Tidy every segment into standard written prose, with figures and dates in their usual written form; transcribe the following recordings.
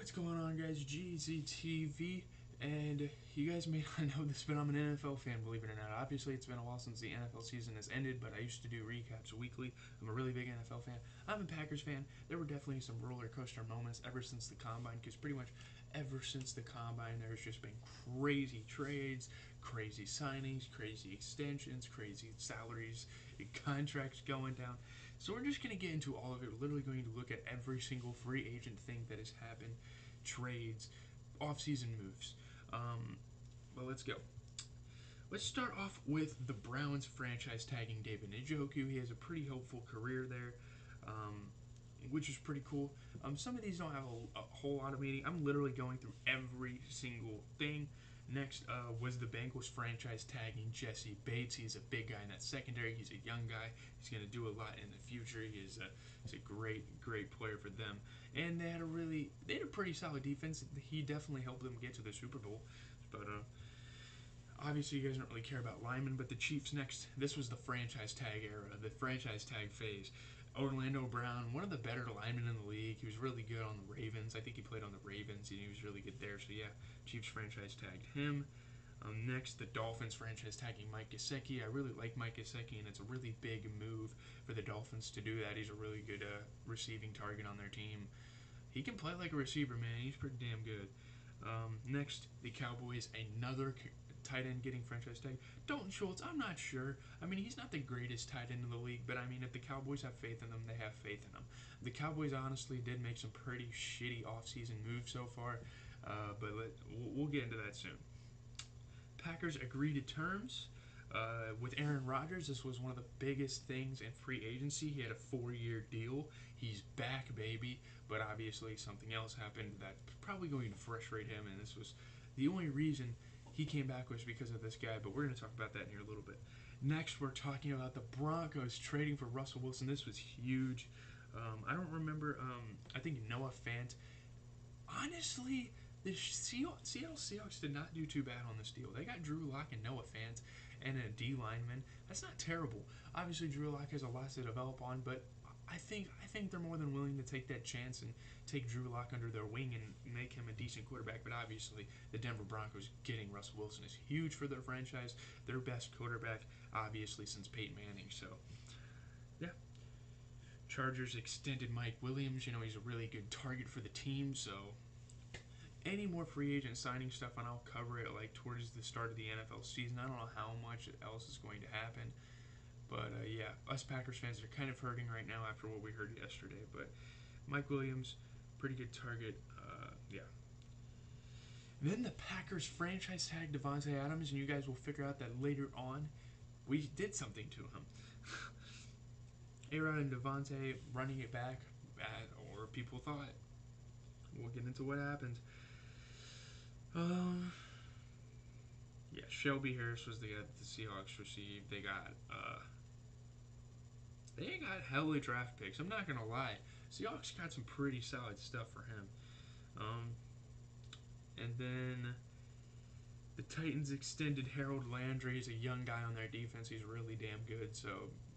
What's going on, guys? GZTV, and you guys may not know this, but I'm an NFL fan, believe it or not. Obviously, it's been a while since the NFL season has ended, but I used to do recaps weekly. I'm a really big NFL fan. I'm a Packers fan. There were definitely some roller coaster moments ever since the Combine, because pretty much ever since the Combine, there's just been crazy trades, crazy signings, crazy extensions, crazy salaries, contracts going down. So we're just going to get into all of it. We're literally going to look at every single free agent thing that has happened, trades, off-season moves. Well, let's go. Let's start off with the Browns franchise tagging David Njoku. He has a pretty hopeful career there, which is pretty cool. Some of these don't have a whole lot of meaning. I'm literally going through every single thing. Next was the Bengals franchise tagging Jesse Bates. He's a big guy in that secondary. He's a young guy. He's going to do a lot in the future. He's a great player for them. And they had a pretty solid defense. He definitely helped them get to the Super Bowl. But obviously, you guys don't really care about linemen, but the Chiefs next. This was the franchise tag era, the franchise tag phase. Orlando Brown, one of the better linemen in the league. He was really good on the Ravens. I think he played on the Ravens, and he was really good there. So, yeah, Chiefs franchise tagged him. Next, the Dolphins franchise tagging Mike Gesicki. I really like Mike Gesicki, and it's a really big move for the Dolphins to do that. He's a really good receiving target on their team. He can play like a receiver, man. He's pretty damn good. Next, the Cowboys, another tight end getting franchise tag. Dalton Schultz, I'm not sure. I mean, he's not the greatest tight end in the league, but I mean, if the Cowboys have faith in them, they have faith in them. The Cowboys honestly did make some pretty shitty offseason moves so far, but we'll get into that soon. Packers agree to terms. With Aaron Rodgers, this was one of the biggest things in free agency. He had a 4-year deal. He's back, baby. But obviously, something else happened that's probably going to frustrate him, and this was the only reason he came back was because of this guy. But we're going to talk about that in here a little bit. Next, we're talking about the Broncos trading for Russell Wilson. This was huge. I don't remember. I think Noah Fant. Honestly, the Seattle Seahawks did not do too bad on this deal. They got Drew Lock and Noah Fant and a D lineman. That's not terrible. Obviously, Drew Lock has a lot to develop on, but I think they're more than willing to take that chance and take Drew Lock under their wing and make him a decent quarterback. But obviously, the Denver Broncos getting Russell Wilson is huge for their franchise. Their best quarterback, obviously, since Peyton Manning. So, yeah. Chargers extended Mike Williams. He's a really good target for the team. So, any more free agent signing stuff, and I'll cover it like towards the start of the NFL season. I don't know how much else is going to happen, but yeah, us Packers fans are kind of hurting right now after what we heard yesterday. But Mike Williams, pretty good target. Yeah. Then the Packers franchise tag Devontae Adams, and you guys will figure out that later on we did something to him. A-Rod and Devontae running it back, or people thought. We'll get into what happened. Um, yeah, Shelby Harris was the guy that the Seahawks received. They got hella draft picks. I'm not gonna lie, Seahawks got some pretty solid stuff for him. Um, and then the Titans extended Harold Landry. He's a young guy on their defense. He's really damn good. So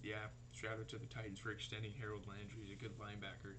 yeah, shout out to the Titans for extending Harold Landry. He's a good linebacker.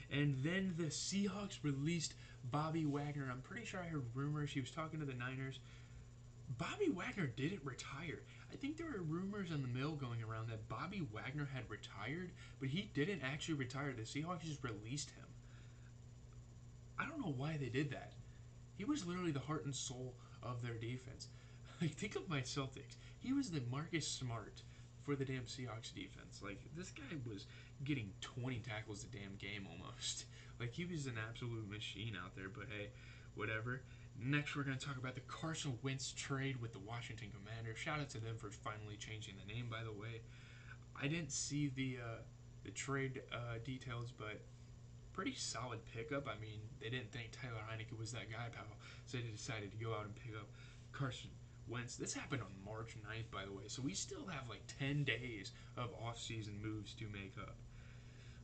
And then the Seahawks released Bobby Wagner. I'm pretty sure I heard rumors he was talking to the Niners. Bobby Wagner didn't retire. I think there were rumors in the mill going around that Bobby Wagner had retired, but he didn't actually retire. The Seahawks just released him. I don't know why they did that. He was literally the heart and soul of their defense. Like, think of my Celtics. He was the Marcus Smart for the damn Seahawks defense. Like, this guy was getting 20 tackles a damn game almost. Like, he was an absolute machine out there, but hey, whatever. Next, we're going to talk about the Carson Wentz trade with the Washington Commanders. Shout out to them for finally changing the name, by the way. I didn't see the trade details, but pretty solid pickup. I mean, they didn't think Tyler Heineke was that guy, pal, so they decided to go out and pick up Carson Wentz. This happened on March 9th, by the way, so we still have like 10 days of off-season moves to make up.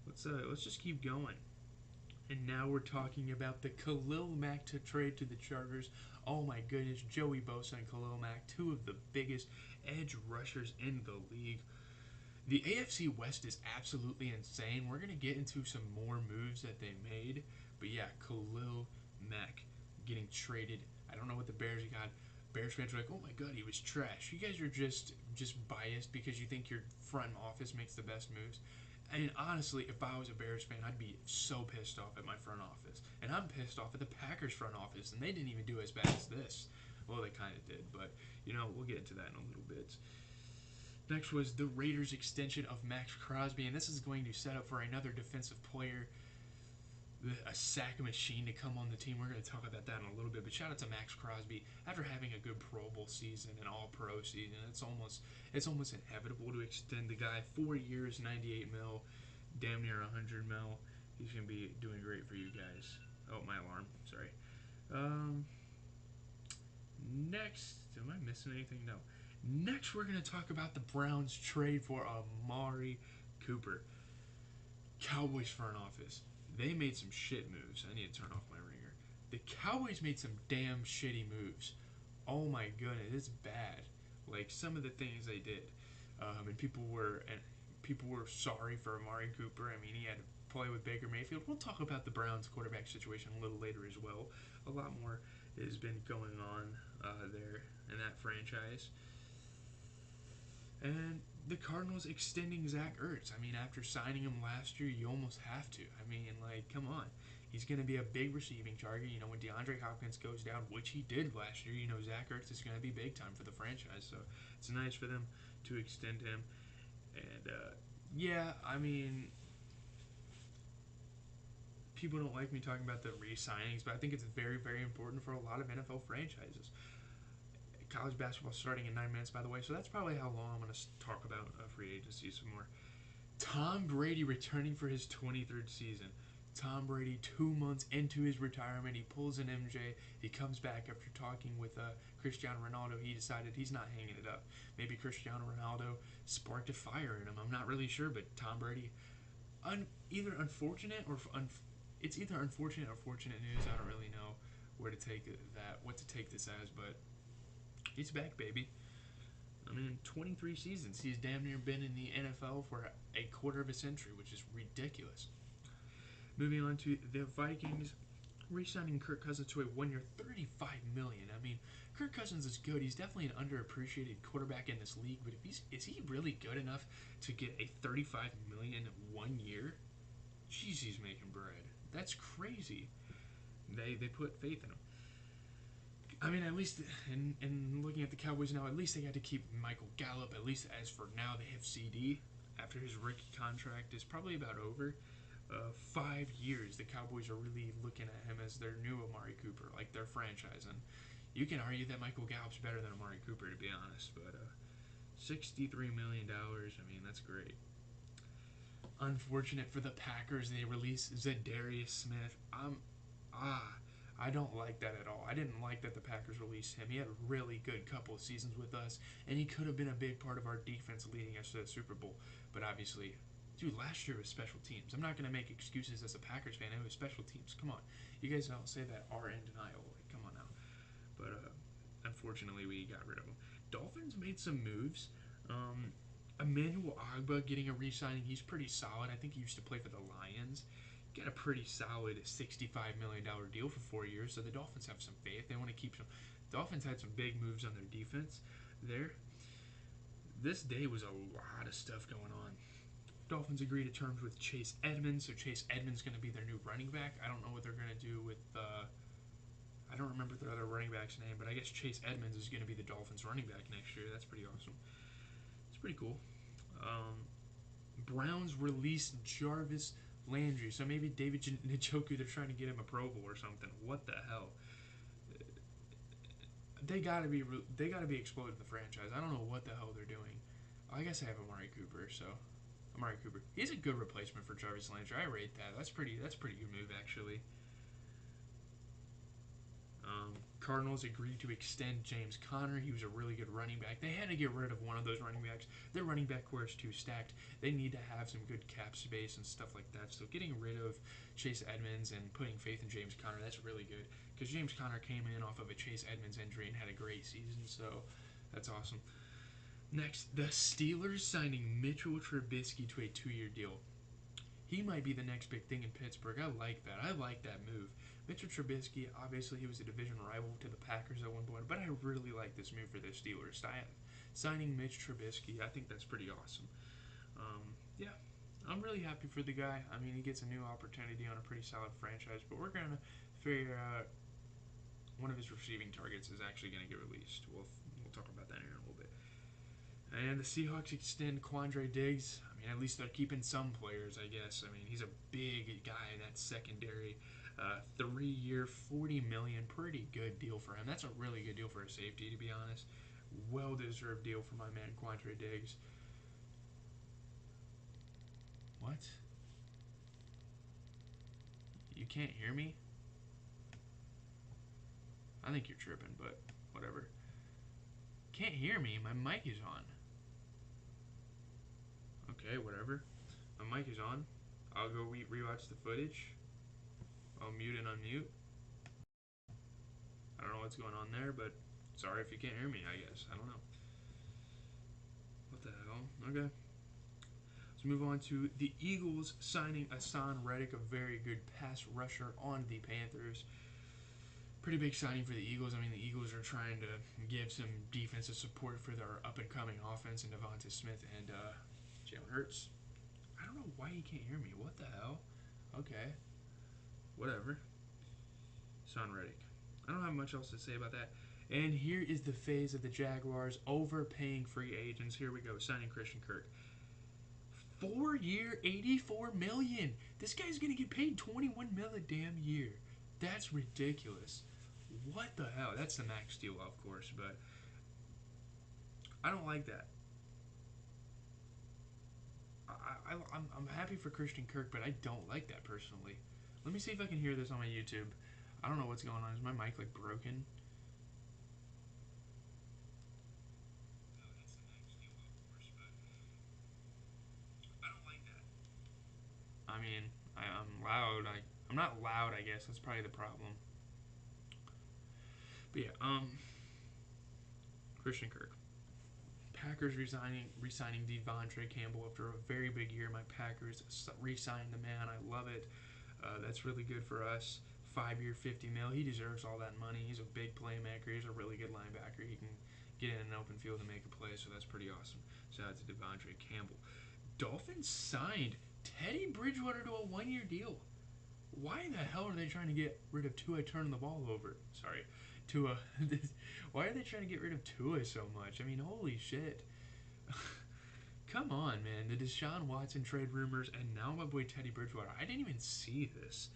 Let's just keep going. And now we're talking about the Khalil Mack to trade to the Chargers. Oh my goodness, Joey Bosa and Khalil Mack, two of the biggest edge rushers in the league. The AFC West is absolutely insane. We're going to get into some more moves that they made. But yeah, Khalil Mack getting traded. I don't know what the Bears got. Bears fans are like, oh my god, he was trash. You guys are just biased because you think your front office makes the best moves. And honestly, if I was a Bears fan, I'd be so pissed off at my front office. And I'm pissed off at the Packers front office, and they didn't even do as bad as this. Well, they kind of did, but we'll get into that in a little bit. Next was the Raiders' extension of Max Crosby, and this is going to set up for another defensive player, a sack machine to come on the team. We're going to talk about that in a little bit, but shout out to Max Crosby. After having a good Pro Bowl season and All-Pro season, it's almost inevitable to extend the guy 4 years, 98 mil, damn near 100 mil. He's going to be doing great for you guys. Oh, my alarm. Sorry. Next, am I missing anything? No. Next, we're going to talk about the Browns' trade for Amari Cooper. Cowboys front office. They made some shit moves. I need to turn off my ringer. The Cowboys made some damn shitty moves. Oh my goodness, it's bad. Like some of the things they did, and people were sorry for Amari Cooper. I mean, he had to play with Baker Mayfield. We'll talk about the Browns quarterback situation a little later as well. A lot more has been going on there in that franchise. And the Cardinals extending Zach Ertz. I mean, after signing him last year, you almost have to. I mean, like, come on. He's going to be a big receiving target. When DeAndre Hopkins goes down, which he did last year, Zach Ertz is going to be big time for the franchise. So it's nice for them to extend him. And, yeah, I mean, people don't like me talking about the re-signings, but I think it's very, very important for a lot of NFL franchises. College basketball starting in 9 minutes, by the way, so that's probably how long I'm going to talk about free agency some more. Tom Brady returning for his 23rd season. Tom Brady, 2 months into his retirement, he pulls an MJ. He comes back after talking with Cristiano Ronaldo. He decided he's not hanging it up. Maybe Cristiano Ronaldo sparked a fire in him. I'm not really sure, but Tom Brady, either unfortunate or it's either unfortunate or fortunate news. I don't really know what to take this as, but he's back, baby. I mean, 23 seasons. He's damn near been in the NFL for a quarter of a century, which is ridiculous. Moving on to the Vikings, re-signing Kirk Cousins to a 1-year, $35 million. I mean, Kirk Cousins is good. He's definitely an underappreciated quarterback in this league, but is he really good enough to get a $35 million 1 year? Jeez, he's making bread. That's crazy. They put faith in him. I mean, at least in looking at the Cowboys now, at least they got to keep Michael Gallup. At least as for now, they have CD after his rookie contract is probably about over. 5 years, the Cowboys are really looking at him as their new Amari Cooper, like their franchise. And you can argue that Michael Gallup's better than Amari Cooper, to be honest. But $63 million, I mean, that's great. Unfortunate for the Packers, they released Zadarius Smith. I don't like that at all. I didn't like that the Packers released him. He had a really good couple of seasons with us, and he could have been a big part of our defense leading us to the Super Bowl. But obviously, dude, last year was special teams. I'm not going to make excuses as a Packers fan. It was special teams. Come on. You guys don't say that are in denial. Like, come on now. But unfortunately, we got rid of him. Dolphins made some moves. Emmanuel Ogbah getting a re-signing. He's pretty solid. I think he used to play for the Lions. Get a pretty solid $65 million deal for 4 years, so the Dolphins have some faith. They want to keep some. Dolphins had some big moves on their defense there. This day was a lot of stuff going on. Dolphins agree to terms with Chase Edmonds, so Chase Edmonds is going to be their new running back. I don't know what they're going to do with I don't remember their other running back's name, but I guess Chase Edmonds is going to be the Dolphins running back next year. That's pretty awesome. It's pretty cool. Browns released Jarvis Landry, so maybe David Njoku, they're trying to get him a Pro Bowl or something. What the hell? They gotta be exploding the franchise. I don't know what the hell they're doing. I guess I have Amari Cooper, so Amari Cooper. He's a good replacement for Jarvis Landry. I rate that. That's pretty good move actually. Cardinals agreed to extend James Conner. He was a really good running back. They had to get rid of one of those running backs. Their running back core is too stacked. They need to have some good cap space and stuff like that. So getting rid of Chase Edmonds and putting faith in James Conner, that's really good. Because James Conner came in off of a Chase Edmonds injury and had a great season. So that's awesome. Next, the Steelers signing Mitchell Trubisky to a 2-year deal. He might be the next big thing in Pittsburgh. I like that. I like that move. Mitchell Trubisky, obviously he was a division rival to the Packers at one point, but I really like this move for the Steelers. Signing Mitch Trubisky, I think that's pretty awesome. Yeah, I'm really happy for the guy. I mean, he gets a new opportunity on a pretty solid franchise, but we're going to figure out one of his receiving targets is actually going to get released. We'll talk about that here in a little bit. And the Seahawks extend Quandre Diggs. I mean, at least they're keeping some players, I guess. I mean, he's a big guy in that secondary. 3-year, $40 million, pretty good deal for him. That's a really good deal for a safety, to be honest. Well-deserved deal for my man Quandre Diggs. What? You can't hear me? I think you're tripping, but whatever. Can't hear me. My mic is on. Okay, whatever. My mic is on. I'll go rewatch the footage. I'll mute and unmute. I don't know what's going on there, but sorry if you can't hear me, I guess. I don't know. What the hell? Okay. Let's move on to the Eagles signing Hassan Reddick, a very good pass rusher on the Panthers. Pretty big signing for the Eagles. I mean, the Eagles are trying to give some defensive support for their up-and-coming offense in Devonta Smith and Jalen Hurts. I don't know why you can't hear me. What the hell? Okay. Whatever. Hassan Reddick. I don't have much else to say about that. And here is the phase of the Jaguars overpaying free agents. Here we go, signing Christian Kirk. 4-year, $84 million. This guy's gonna get paid $21 million a damn year. That's ridiculous. What the hell? That's the max deal, of course, but I don't like that. I'm happy for Christian Kirk, but I don't like that personally. Let me see if I can hear this on my YouTube. I don't know what's going on. Is my mic like broken? I mean, I'm loud. I'm not loud. I guess that's probably the problem. But yeah, Christian Kirk. Packers re-signing Devontae Campbell after a very big year. My Packers re-signed the man. I love it. That's really good for us. 5-year, $50 million. He deserves all that money. He's a big playmaker. He's a really good linebacker. He can get in an open field and make a play, so that's pretty awesome. Shout out to Devontae Campbell. Dolphins signed Teddy Bridgewater to a 1-year deal. Why the hell are they trying to get rid of Tua turning the ball over? Sorry, Tua. Why are they trying to get rid of Tua so much? I mean, holy shit. Come on, man. The Deshaun Watson trade rumors, and now my boy Teddy Bridgewater. I didn't even see this.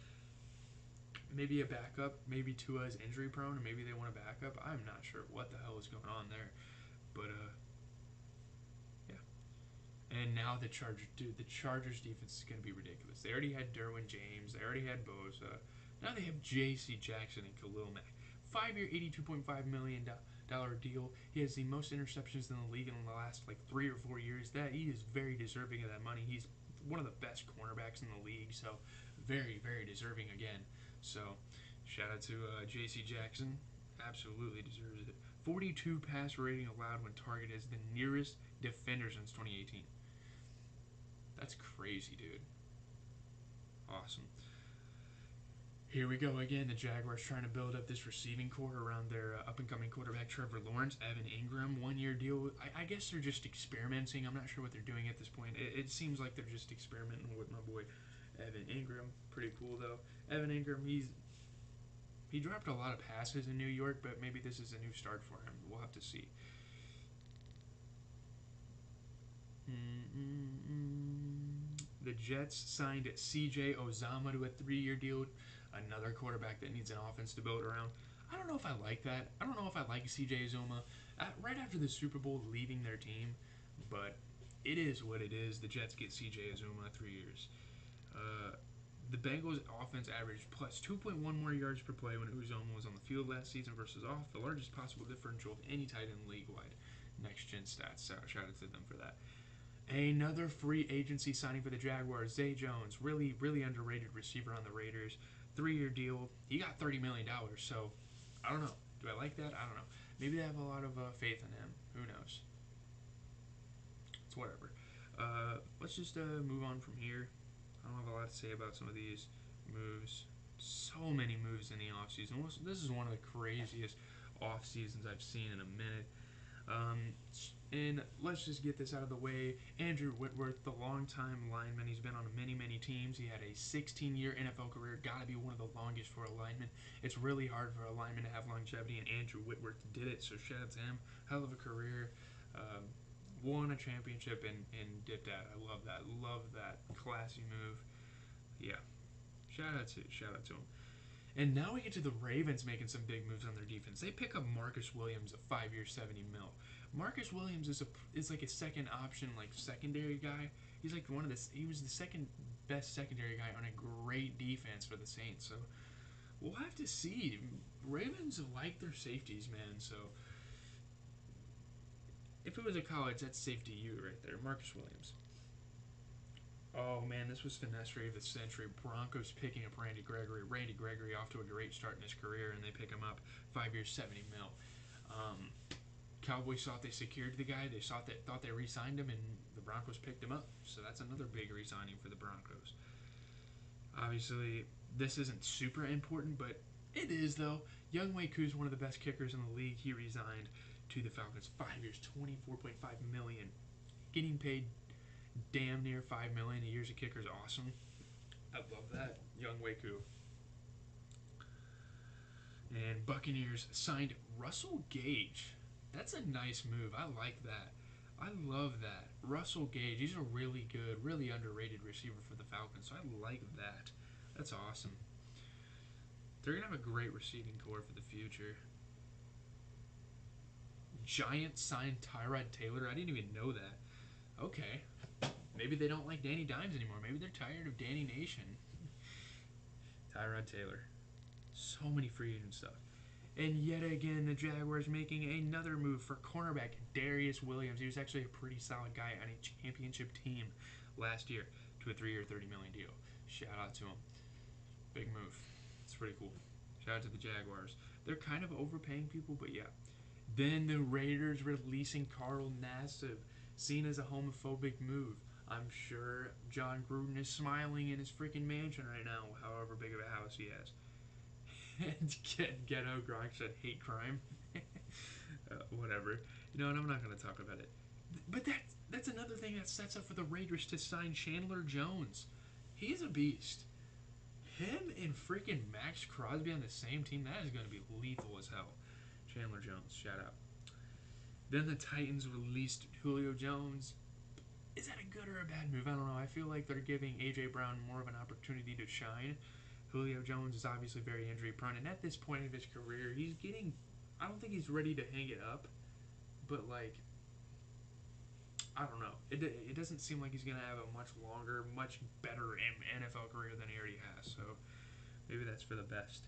Maybe a backup. Maybe Tua is injury prone, or maybe they want a backup. I'm not sure what the hell is going on there. But, yeah. And now the Chargers, dude, the Chargers defense is going to be ridiculous. They already had Derwin James. They already had Bosa. Now they have J.C. Jackson and Khalil Mack. 5-year, $82.5 million deal. He has the most interceptions in the league in the last like 3 or 4 years. That he is very deserving of that money. He's one of the best cornerbacks in the league, so very, very deserving again. So shout out to J.C. Jackson. Absolutely deserves it. 42 pass rating allowed when targeted is the nearest defender since 2018. That's crazy, dude. Awesome. Here we go again. The Jaguars trying to build up this receiving core around their up-and-coming quarterback Trevor Lawrence. Evan Ingram, 1-year deal. I guess they're just experimenting. I'm not sure what they're doing at this point. It seems like they're just experimenting with my boy Evan Ingram. Pretty cool, though. Evan Ingram, he dropped a lot of passes in New York, but maybe this is a new start for him. We'll have to see. The Jets signed C.J. Uzomah to a 3-year deal. Another quarterback that needs an offense to build around. I don't know if I like that. I don't know if I like C.J. Uzomah right after the Super Bowl leaving their team, but it is what it is. The Jets get C.J. Uzomah 3 years. The Bengals offense averaged plus 2.1 more yards per play when Uzomah was on the field last season versus off, the largest possible differential of any tight end league-wide. Next-gen stats. So shout out to them for that. Another free agency signing for the Jaguars, Zay Jones, really, really underrated receiver on the Raiders. 3-year deal. He got $30 million, so I don't know. Do I like that? I don't know. Maybe they have a lot of faith in him. Who knows? It's whatever. Let's just move on from here. I don't have a lot to say about some of these moves. So many moves in the offseason. This is one of the craziest off seasons I've seen in a minute. And let's just get this out of the way. Andrew Whitworth, the longtime lineman, he's been on many, many teams. He had a 16-year NFL career. Got to be one of the longest for a lineman. It's really hard for a lineman to have longevity, and Andrew Whitworth did it, so shout out to him. Hell of a career. Won a championship and dipped out. I love that. Love that. Classy move. Yeah. Shout out to him. And now we get to the Ravens making some big moves on their defense. They pick up Marcus Williams, a 5-year, $70 million. Marcus Williams is like a second option, like secondary guy. He's like he was the second best secondary guy on a great defense for the Saints. So we'll have to see. Ravens like their safeties, man. So if it was a college, that's safety U right there, Marcus Williams. Oh man, this was finesse trade of the century. Broncos picking up Randy Gregory. Randy Gregory off to a great start in his career, and they pick him up 5 years, $70 million. Cowboys thought they secured the guy. They thought they re-signed him, and the Broncos picked him up. So that's another big re-signing for the Broncos. Obviously, this isn't super important, but it is though. Younghoe Koo is one of the best kickers in the league. He resigned to the Falcons. 5 years, $24.5 million. Getting paid damn near $5 million a year as a kicker is awesome. I love that. Younghoe Koo. And Buccaneers signed Russell Gage. That's a nice move. I like that. I love that. Russell Gage, he's a really good, really underrated receiver for the Falcons, so I like that. That's awesome. They're going to have a great receiving core for the future. Giants signed Tyrod Taylor. I didn't even know that. Okay. Maybe they don't like Danny Dimes anymore. Maybe they're tired of Danny Nation. Tyrod Taylor. So many free agent stuff. And yet again, the Jaguars making another move for cornerback Darius Williams. He was actually a pretty solid guy on a championship team last year to a 3-year, $30 million deal. Shout out to him. Big move. It's pretty cool. Shout out to the Jaguars. They're kind of overpaying people, but yeah. Then the Raiders releasing Carl Nassib, seen as a homophobic move. I'm sure John Gruden is smiling in his freaking mansion right now, however big of a house he has. And Ghetto Gronk said hate crime. Whatever. You know, and I'm not going to talk about it. But that's another thing that sets up for the Raiders to sign Chandler Jones. He's a beast. Him and freaking Max Crosby on the same team, that is going to be lethal as hell. Chandler Jones, shout out. Then the Titans released Julio Jones. Is that a good or a bad move? I don't know. I feel like they're giving A.J. Brown more of an opportunity to shine. Julio Jones is obviously very injury prone, and at this point of his career, I don't think he's ready to hang it up, but like, I don't know. It doesn't seem like he's going to have a much longer, much better NFL career than he already has, so maybe that's for the best.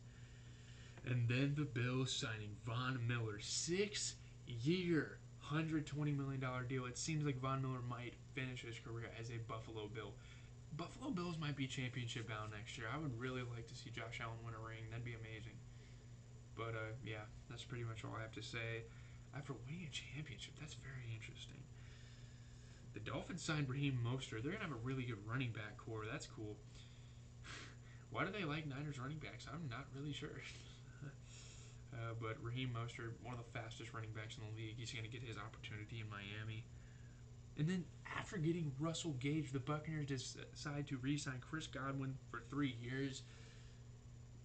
And then the Bills signing Von Miller, 6-year, $120 million deal. It seems like Von Miller might finish his career as a Buffalo Bill. Buffalo Bills might be championship bound next year. I would really like to see Josh Allen win a ring. That'd be amazing. But, yeah, that's pretty much all I have to say. After winning a championship, that's very interesting. The Dolphins signed Raheem Mostert. They're going to have a really good running back core. That's cool. Why do they like Niners running backs? I'm not really sure. But Raheem Mostert, one of the fastest running backs in the league, he's going to get his opportunity in Miami. And then after getting Russell Gage, the Buccaneers decide to re-sign Chris Godwin for 3 years.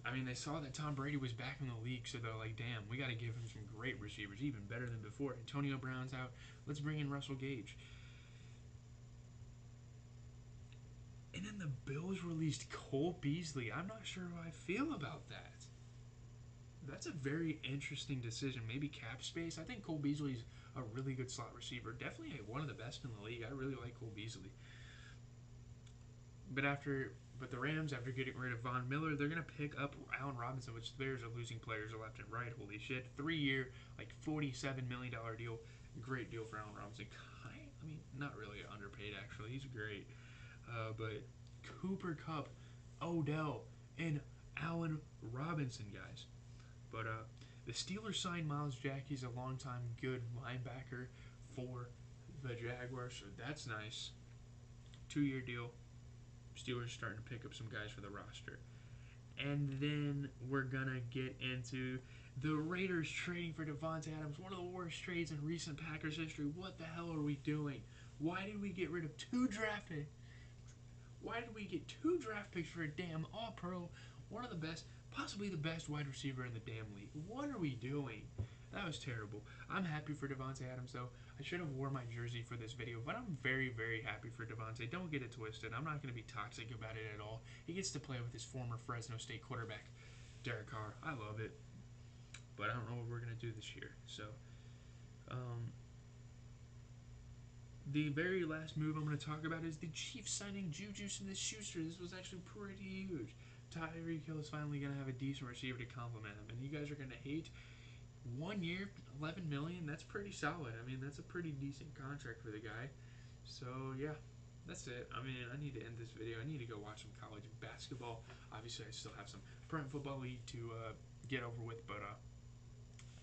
I mean, they saw that Tom Brady was back in the league, so they're like, damn, we got to give him some great receivers, even better than before. Antonio Brown's out. Let's bring in Russell Gage. And then the Bills released Cole Beasley. I'm not sure how I feel about that. That's a very interesting decision. Maybe cap space. I think Cole Beasley's a really good slot receiver. Definitely one of the best in the league. I really like Cole Beasley. But the Rams, after getting rid of Von Miller, they're going to pick up Allen Robinson, which the Bears are losing players left and right. Holy shit. 3-year, like $47 million deal. Great deal for Allen Robinson. I mean, not really underpaid, actually. He's great. But Cooper Kupp, Odell, and Allen Robinson, guys. But the Steelers signed Myles Jack. He's a longtime good linebacker for the Jaguars, so that's nice. 2-year deal. Steelers starting to pick up some guys for the roster. And then we're going to get into the Raiders trading for Davante Adams, one of the worst trades in recent Packers history. What the hell are we doing? Why did we get rid of two draft picks? Why did we get two draft picks for a damn All-Pro, one of the best, possibly the best wide receiver in the damn league? What are we doing? That was terrible. I'm happy for Davante Adams, though. I should have worn my jersey for this video, but I'm very, very happy for Davante. Don't get it twisted. I'm not going to be toxic about it at all. He gets to play with his former Fresno State quarterback, Derek Carr. I love it, but I don't know what we're going to do this year. So, the very last move I'm going to talk about is the Chiefs signing Juju Smith-Schuster. This was actually pretty huge. Tyreek Hill is finally going to have a decent receiver to complement him, and you guys are going to hate 1 year, $11 million. That's pretty solid. I mean, that's a pretty decent contract for the guy. So yeah, that's it. I mean, I need to end this video. I need to go watch some college basketball. Obviously, I still have some Prep Football League to get over with, but